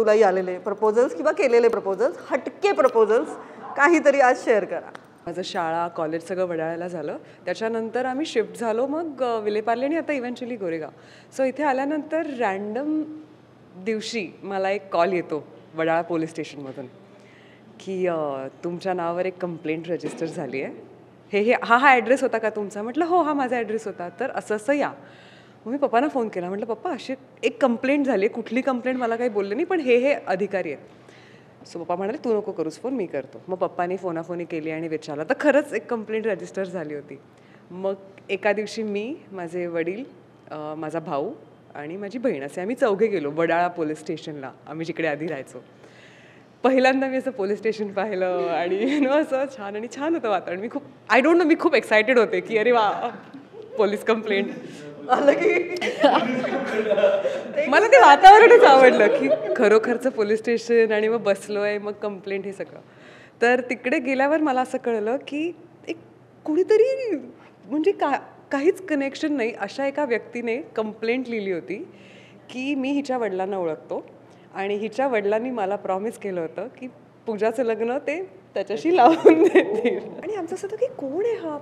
तुलाही आलेले प्रपोजल्स किंवा केलेले प्रपोजल्स, हटके प्रपोजल्स काहीतरी आज शेअर करा. माझं शाळा कॉलेज सगळं वडाळ्याला झालं. त्याच्यानंतर आम्ही शिफ्ट झालो मग विलेपार्ले आणि आता इव्हेंच्युअली गोरेगाव. सो इथे आल्यानंतर रँडम दिवशी मला एक कॉल येतो वडाळा पोलीस स्टेशनमधून की तुमच्या नावावर एक कंप्लेंट रजिस्टर झाली आहे. हे हा ॲड्रेस होता का तुमचा? म्हटलं हो, हा माझा ॲड्रेस होता. तर असं असं या. मग मी पप्पांना फोन केला. म्हटलं पप्पा अशी एक कंप्लेंट झाली आहे. कुठली कंप्लेंट मला काही बोलले नाही, पण हे अधिकारी आहेत. सो पप्पा म्हणाले तू नको करूस फोन, मी करतो. मग पप्पानी फोनाफोनी केली आणि विचारलं तर खरंच एक कंप्लेंट रजिस्टर झाली होती. मग एका दिवशी मी, माझे वडील, माझा भाऊ आणि माझी बहीण असे आम्ही चौघे गेलो वडाळा पोलीस स्टेशनला. आम्ही जिकडे आधी राहायचो. पहिल्यांदा मी असं पोलीस स्टेशन पाहिलं आणि असं छान आणि छान होतं वातावरण. मी खूप एक्सायटेड होते की अरे वा पोलीस कंप्लेंट आलं की मला ते वातावरणच आवडलं की खरोखरचं पोलीस स्टेशन आणि मग बसलोय मग कंप्लेंट हे सगळं. तर तिकडे गेल्यावर मला असं कळलं की एक कुणीतरी म्हणजे काहीच कनेक्शन नाही अशा एका व्यक्तीने कंप्लेंट लिहिली होती की मी हिच्या वडिलांना ओळखतो आणि हिच्या वडिलांनी मला प्रॉमिस केलं होतं की पूजाचं लग्न ते त्याच्याशी लावून देतील. आणि आमचं असं होतं की कोण आहे हा